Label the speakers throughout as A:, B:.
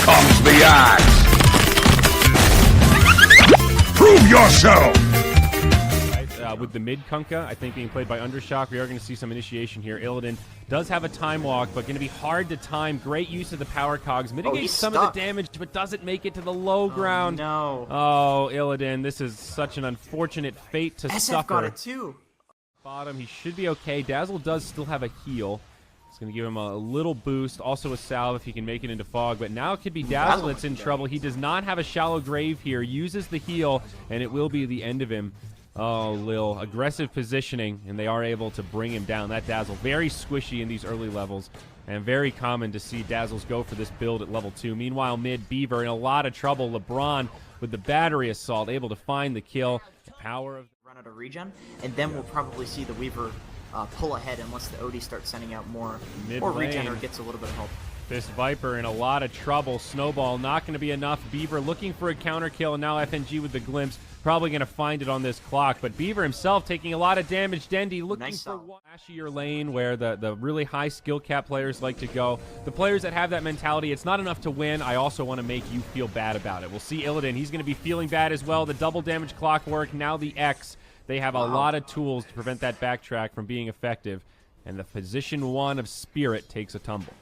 A: comes the axe! Prove yourself!
B: With the mid Kunkka, I think being played by Undershock, we are going to see some initiation here. Illidan does have a time walk, but going to be hard to time. Great use of the power cogs. Mitigates some of the damage, but doesn't make it to the low ground.
C: No.
B: Oh, Illidan, this is such an unfortunate fate to suffer.
C: SF got it too.
B: Bottom, he should be okay. Dazzle does still have a heal. It's going to give him a little boost. Also a salve if he can make it into fog. But now it could be Dazzle that's in trouble. He does not have a shallow grave here. Uses the heal, and it will be the end of him. Oh, Lil, aggressive positioning, and they are able to bring him down. That Dazzle, very squishy in these early levels, and very common to see Dazzles go for this build at level 2. Meanwhile, mid, Beaver in a lot of trouble. LeBron with the battery assault, able to find the kill. The power of...
C: Run out of regen, and then we'll probably see the Weaver pull ahead unless the OD starts sending out more regen or gets a little bit of help.
B: This Viper in a lot of trouble. Snowball not going to be enough. Beaver looking for a counter kill, and now FNG with the glimpse. Probably going to find it on this clock, but Beaver himself taking a lot of damage. Dendy looking for one flashier lane where the really high skill cap players like to go. The players that have that mentality, it's not enough to win. I also want to make you feel bad about it. We'll see Illidan. He's going to be feeling bad as well. The double damage clockwork, now the X. They have a lot of tools to prevent that backtrack from being effective, and the position 1 of Spirit takes a tumble.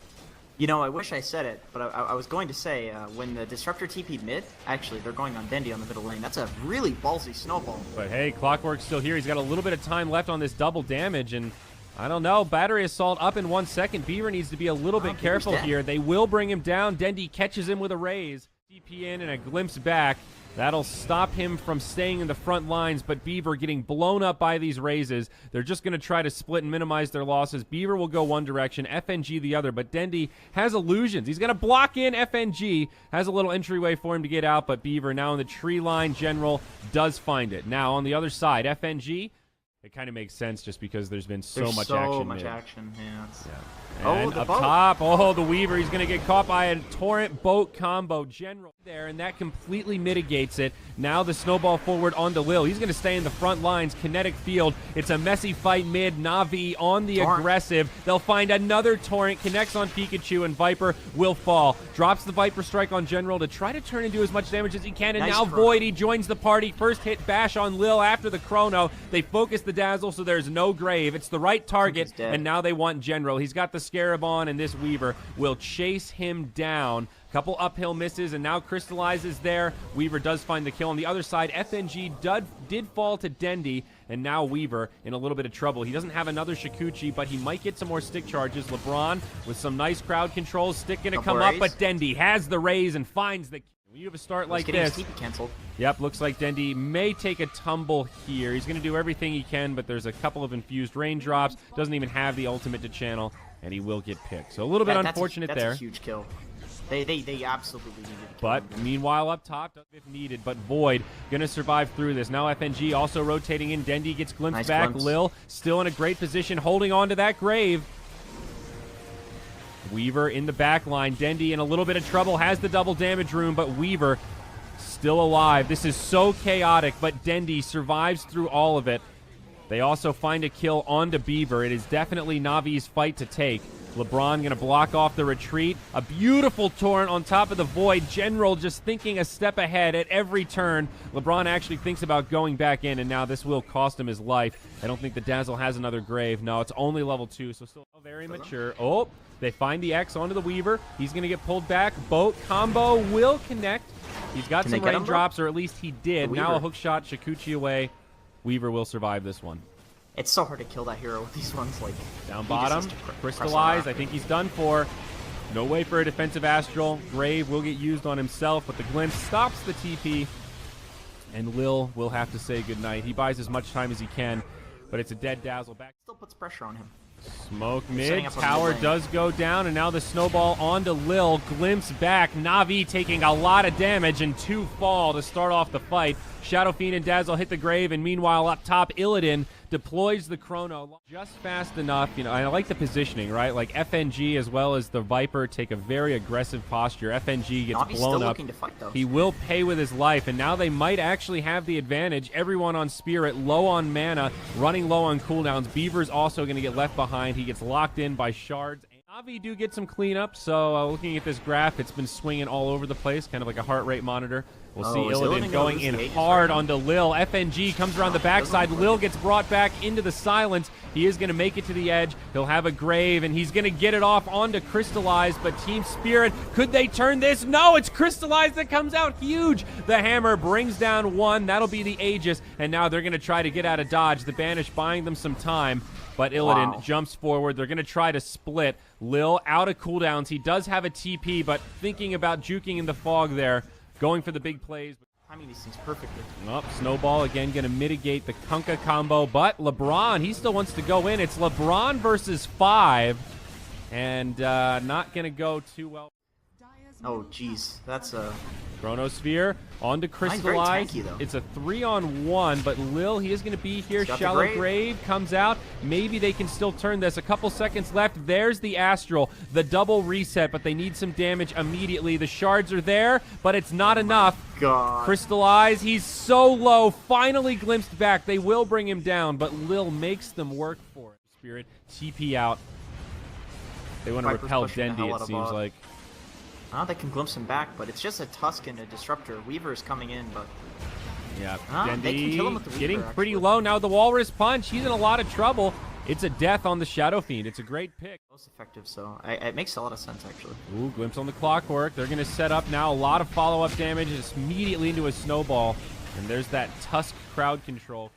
C: You know, I wish I said it, but I was going to say, when the Disruptor TP'd mid, actually, they're going on Dendy on the middle lane. That's a really ballsy snowball.
B: But hey, Clockwork's still here. He's got a little bit of time left on this double damage, and I don't know. Battery Assault up in 1 second. Beaver needs to be a little bit careful here. They will bring him down. Dendy catches him with a raise. TP in and a glimpse back. That'll stop him from staying in the front lines, but Beaver getting blown up by these raises. They're just going to try to split and minimize their losses. Beaver will go one direction, FNG the other, but Dendy has illusions. He's going to block in FNG, has a little entryway for him to get out, but Beaver now in the tree line. General does find it. Now on the other side, FNG, it kind of makes sense just because there's been so much action. And up top, the Weaver, he's going to get caught by a Torrent boat combo. General there, and that completely mitigates it. Now the snowball forward onto Lil. He's going to stay in the front lines. Kinetic field. It's a messy fight mid. Na'Vi on the aggressive. They'll find another Torrent. Connects on Pikachu, and Viper will fall. Drops the Viper strike on General to try to turn and do as much damage as he can. And now Void, he joins the party. First hit bash on Lil after the Chrono. They focus the Dazzle, so there's no grave. It's the right target, and now they want General. He's got the Scarab on, and this Weaver will chase him down. Couple uphill misses, and now crystallizes there. Weaver does find the kill. On the other side, FNG did fall to Dendy, and now Weaver in a little bit of trouble. He doesn't have another Shikuchi, but he might get some more stick charges. LeBron with some nice crowd controls. Stick gonna come up, but Dendy has the raise and finds the... When you have a start like this...
C: canceled.
B: Yep, looks like Dendy may take a tumble here. He's going to do everything he can, but there's a couple of infused raindrops. Doesn't even have the ultimate to channel, and he will get picked. So a little bit unfortunate there.
C: That's a huge kill. They absolutely needed to kill
B: But
C: him.
B: meanwhile, up top, if needed, but Void going to survive through this. Now FNG also rotating in. Dendy gets glimpsed back.
C: Glimpse.
B: Lil still in a great position, holding on to that grave. Weaver in the back line. Dendy in a little bit of trouble, has the double damage room, but Weaver still alive. This is so chaotic, but Dendy survives through all of it. They also find a kill onto Beaver. It is definitely Navi's fight to take. LeBron going to block off the retreat. A beautiful Torrent on top of the Void. General just thinking a step ahead at every turn. LeBron actually thinks about going back in, and now this will cost him his life. I don't think the Dazzle has another grave. No, it's only level 2, so still very mature. Oh, they find the X onto the Weaver. He's going to get pulled back. Boat combo will connect. He's got some raindrops, or at least he did. Now a hook shot, Shikuchi away. Weaver will survive this one.
C: It's so hard to kill that hero with these ones. Like
B: down bottom, crystallize. I think he's done for. No way for a defensive Astral. Grave will get used on himself, but the glimpse stops the TP. And Lil will have to say goodnight. He buys as much time as he can, but it's a dead Dazzle back.
C: Still puts pressure on him.
B: Smoke mid, tower does go down, and now the snowball onto Lil. Glimpse back, Na'Vi taking a lot of damage, and 2 fall to start off the fight. Shadow Fiend and Dazzle hit the grave, and meanwhile up top, Illidan deploys the Chrono just fast enough. You know, I like the positioning, right? Like FNG as well as the Viper take a very aggressive posture. FNG gets blown up.
C: To fight, though.
B: He will pay with his life, and now they might actually have the advantage. Everyone on Spirit, low on mana, running low on cooldowns. Beaver's also going to get left behind. He gets locked in by shards. Navi do get some cleanup, so looking at this graph, it's been swinging all over the place, kind of like a heart rate monitor. We'll see Illidan going in hard onto Lil. FNG comes around the backside. Lil gets brought back into the silence. He is going to make it to the edge. He'll have a grave, and he's going to get it off onto Crystallize, but Team Spirit, could they turn this? No, it's Crystallize that comes out huge. The hammer brings down one. That'll be the Aegis, and now they're going to try to get out of dodge. The Banish buying them some time, but Illidan jumps forward. They're going to try to split. Lil out of cooldowns. He does have a TP, but thinking about juking in the fog there, going for the big plays.
C: I mean, these things perfectly.
B: Oh, Snowball again going to mitigate the Kunkka combo, but LeBron, he still wants to go in. It's LeBron versus 5, and not going to go too well.
C: Oh, jeez. That's a...
B: Chronosphere onto Crystallize.
C: Tanky,
B: it's a 3-on-1, but Lil, he is going to be here. Shallow grave comes out. Maybe they can still turn this. A couple seconds left. There's the Astral, the double reset, but they need some damage immediately. The shards are there, but it's not enough.
C: God.
B: Crystallize, he's so low. Finally glimpsed back. They will bring him down, but Lil makes them work for it. Spirit, TP out. They want to repel Dendi, it seems like.
C: They can glimpse him back, but it's just a Tusk and a Disruptor. Weaver is coming in, but...
B: Yeah,
C: they can kill him with the Weaver,
B: getting pretty low. Now the Walrus Punch, he's in a lot of trouble. It's a death on the Shadow Fiend. It's a great pick.
C: Most effective, so it makes a lot of sense, actually.
B: Ooh, glimpse on the Clockwork. They're going to set up now a lot of follow-up damage just immediately into a Snowball. And there's that Tusk crowd control.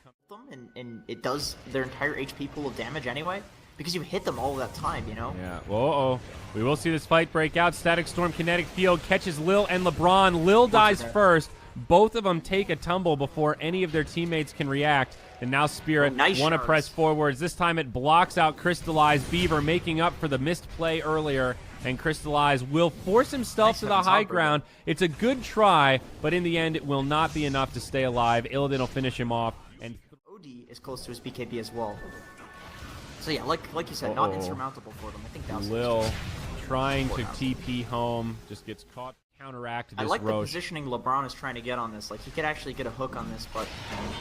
C: And it does their entire HP pool of damage anyway. Because you hit them all that time, you know?
B: Yeah. Whoa. We will see this fight break out. Static Storm Kinetic Field catches Lil and LeBron. Lil dies first. Both of them take a tumble before any of their teammates can react. And now Spirit want to press forwards. This time it blocks out Crystallize. Beaver making up for the missed play earlier. And Crystallize will force himself to the high ground. It's a good try, but in the end it will not be enough to stay alive. Illidan will finish him off. And
C: OD is close to his BKB as well. So yeah, like you said, not insurmountable for them. I think that's
B: Lil trying to TP home, just gets caught, counteract this
C: I like
B: Roche.
C: The positioning LeBron is trying to get on this. Like, he could actually get a hook on this, but...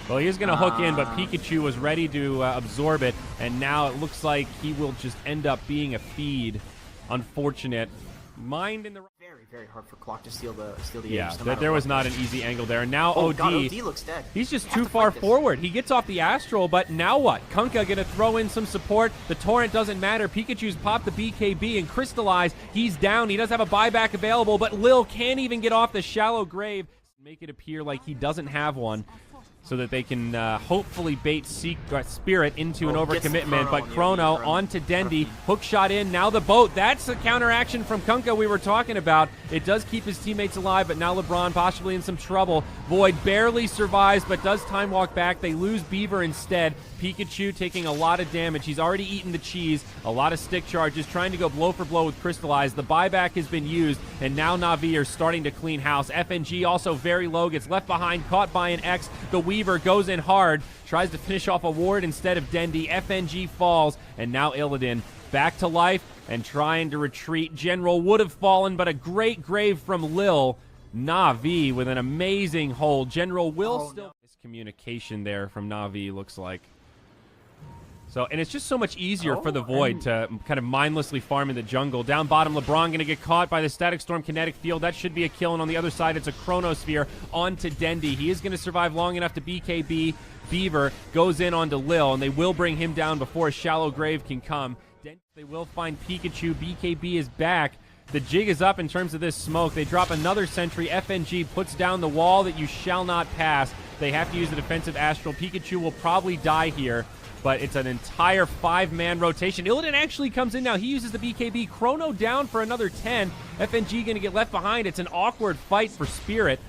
B: Well, he is going to hook in, but Pikachu was ready to absorb it, and now it looks like he will just end up being a feed. Unfortunate. Mind in the...
C: Very, very hard for Clock to steal the
B: yeah,
C: edge,
B: there was not an easy angle there. Now OD,
C: God, OD looks dead.
B: He's just too far forward. He gets off the Astral, but now what? Kunkka going to throw in some support. The Torrent doesn't matter. Pikachu's popped the BKB and Crystallize. He's down. He does have a buyback available, but Lil can't even get off the Shallow Grave. Make it appear like he doesn't have one, so that they can hopefully bait Spirit into an overcommitment. But Chrono onto Dendi. Hook shot in. Now the boat. That's the counteraction from Kunkka we were talking about. It does keep his teammates alive, but now LeBron possibly in some trouble. Void barely survives, but does time walk back. They lose Beaver instead. Pikachu taking a lot of damage. He's already eaten the cheese. A lot of stick charges, trying to go blow for blow with Crystallize. The buyback has been used, and now Na'Vi are starting to clean house. FNG also very low, gets left behind, caught by an X. The Weaver goes in hard, tries to finish off a ward instead of Dendi. FNG falls, and now Illidan back to life and trying to retreat. General would have fallen, but a great grave from Lil. Na'Vi with an amazing hold. General will still... Miscommunication there from Na'Vi, looks like. So, and it's just so much easier for the Void to kind of mindlessly farm in the jungle. Down bottom, LeBron going to get caught by the Static Storm Kinetic Field. That should be a kill, and on the other side, it's a Chronosphere onto Dendi. He is going to survive long enough to BKB. Beaver goes in onto Lil, and they will bring him down before a Shallow Grave can come. They will find Pikachu. BKB is back. The jig is up in terms of this smoke. They drop another sentry. FNG puts down the wall that you shall not pass. They have to use the defensive Astral. Pikachu will probably die here, but it's an entire 5-man rotation. Illidan actually comes in now. He uses the BKB. Chrono down for another 10. FNG going to get left behind. It's an awkward fight for Spirit.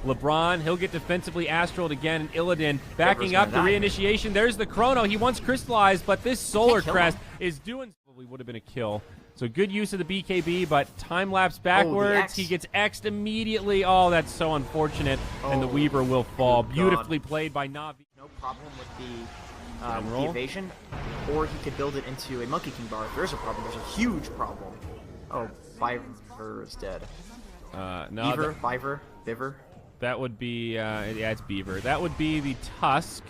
B: LeBron, he'll get defensively Astraled again, and Illidan backing up the reinitiation. There's the Chrono. He wants Crystallized, but this Solar Crest is doing... Probably would have been a kill. So good use of the BKB, but time-lapse backwards. He gets X'd immediately. Oh, that's so unfortunate. And the Weaver will fall. Beautifully played by Na'Vi.
C: No problem with the evasion, or he could build it into a Monkey King bar. If there's a problem, there's a huge problem. Oh, Biver is dead.
B: No,
C: Biver.
B: That would be, yeah, it's Beaver. That would be the Tusk.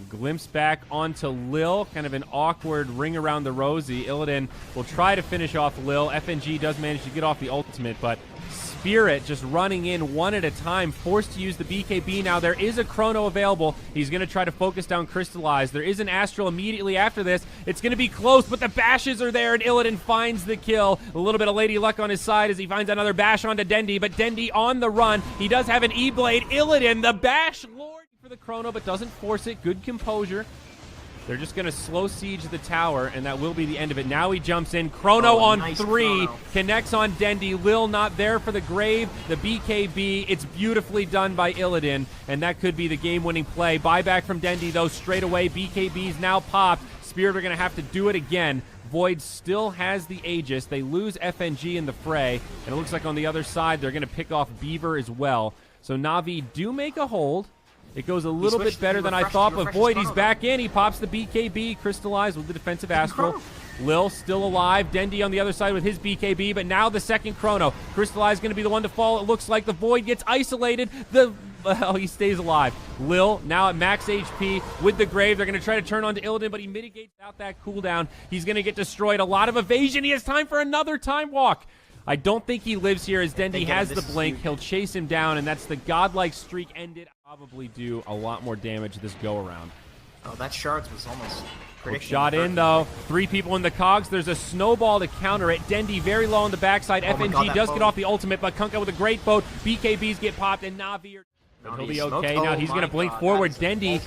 B: Glimpse back onto Lil, kind of an awkward ring around the rosy. Illidan will try to finish off Lil. FNG does manage to get off the ultimate, but Spirit just running in one at a time, forced to use the BKB now. There is a Chrono available. He's going to try to focus down Crystallize. There is an Astral immediately after this. It's going to be close, but the bashes are there, and Illidan finds the kill. A little bit of Lady Luck on his side as he finds another bash onto Dendi, but Dendi on the run. He does have an E-Blade. Illidan, the bash lord for the Chrono, but doesn't force it. Good composure. They're just going to slow siege the tower, and that will be the end of it. Now he jumps in. Chrono on
C: nice
B: 3.
C: Chrono.
B: Connects on Dendi. Lil not there for the grave. The BKB. It's beautifully done by Illidan, and that could be the game-winning play. Buyback from Dendi, though, straight away. BKB's now popped. Spirit are going to have to do it again. Void still has the Aegis. They lose FNG in the fray, and it looks like on the other side they're going to pick off Beaver as well. So Na'Vi do make a hold. It goes a little bit better than I thought, but Void, he's back in. He pops the BKB, Crystallize with the defensive Astral. Lil still alive. Dendi on the other side with his BKB, but now the second Chrono. Crystallize going to be the one to fall. It looks like the Void gets isolated. Well, he stays alive. Lil now at max HP with the grave. They're going to try to turn on to Illidan, but he mitigates out that cooldown. He's going to get destroyed. A lot of evasion. He has time for another time walk. I don't think he lives here as Dendi has the blink. He'll chase him down, and that's the godlike streak ended. Probably do a lot more damage this go-around.
C: Oh, that shards was almost predicting.
B: Shot in, though. 3 people in the cogs. There's a snowball to counter it. Dendi very low on the backside. FNG does get off the ultimate, but Kunkka with a great boat. BKBs get popped, and Na'Vi he'll be okay. Now he's going to blink forward. Dendi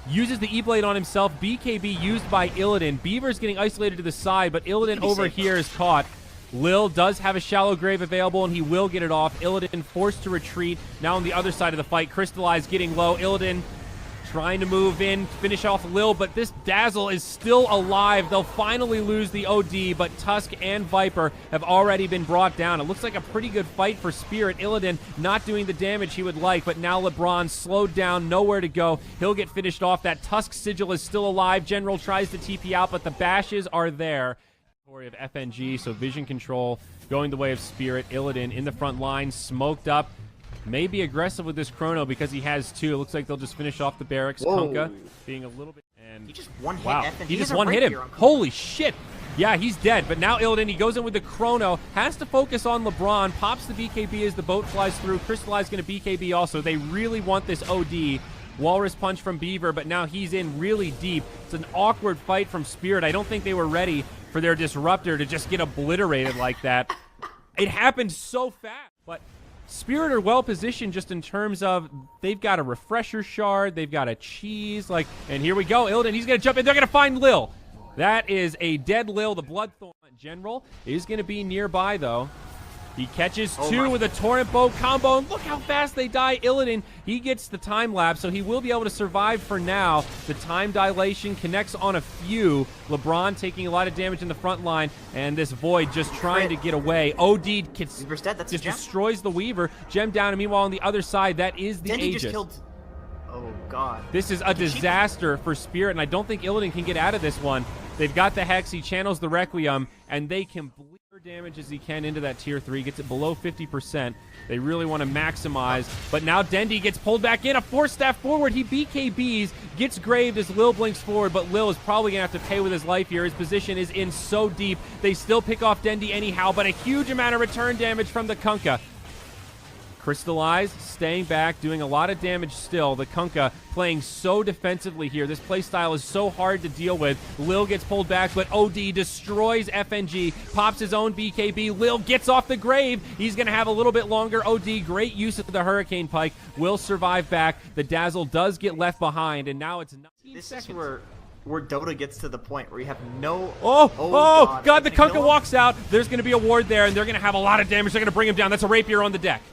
B: uses the E-Blade on himself. BKB used by Illidan. Beaver's getting isolated to the side, but Illidan over here is caught. Lil does have a shallow grave available, and he will get it off. Illidan forced to retreat. Now on the other side of the fight, Crystallize getting low. Illidan trying to move in, finish off Lil, but this Dazzle is still alive. They'll finally lose the OD, but Tusk and Viper have already been brought down. It looks like a pretty good fight for Spirit. Illidan not doing the damage he would like, but now LeBron slowed down, nowhere to go. He'll get finished off. That Tusk Sigil is still alive. General tries to TP out, but the bashes are there. Of FNG, so vision control going the way of Spirit. Illidan in the front line, smoked up. May be aggressive with this Chrono because he has 2. It looks like they'll just finish off the barracks. Kunkka being a little bit... And
C: he just one-hit FNG.
B: He just one-hit him. Holy shit. Yeah, he's dead. But now Illidan, he goes in with the Chrono, has to focus on LeBron, pops the BKB as the boat flies through. Crystallize going to BKB also. They really want this OD. Walrus punch from Beaver, but now he's in really deep. It's an awkward fight from Spirit. I don't think they were ready for their Disruptor to just get obliterated like that. It happened so fast, but Spirit are well positioned just in terms of they've got a refresher shard, they've got a cheese, and here we go. Illidan, he's going to jump in. They're going to find Lil. That is a dead Lil. The Bloodthorn General is going to be nearby, though. He catches 2 with a Torrent Bow combo, and look how fast they die. Illidan, he gets the time lapse, so he will be able to survive for now. The time dilation connects on a few. LeBron taking a lot of damage in the front line, and this Void just trying to get away. OD just destroys the Weaver. Gem down, and meanwhile on the other side, that is the Aegis.
C: Just killed... Oh, God.
B: This is a disaster for Spirit, and I don't think Illidan can get out of this one. They've got the Hex, he channels the Requiem, and they can bleed damage as he can into that tier 3, gets it below 50%. They really want to maximize, but now Dendi gets pulled back in, a force staff forward. He BKBs, gets graved as Lil blinks forward, but Lil is probably going to have to pay with his life here. His position is in so deep. They still pick off Dendi anyhow, but a huge amount of return damage from the Kunkka. Crystallize, staying back, doing a lot of damage still. The Kunkka playing so defensively here. This playstyle is so hard to deal with. Lil gets pulled back, but OD destroys FNG, pops his own BKB. Lil gets off the grave. He's going to have a little bit longer. OD, great use of the Hurricane Pike, will survive back. The Dazzle does get left behind, and now it's 19 seconds.
C: This is where Dota gets to the point where you have no...
B: Oh, God, the Kunkka walks out. There's going to be a ward there, and they're going to have a lot of damage. They're going to bring him down. That's a Rapier on the deck.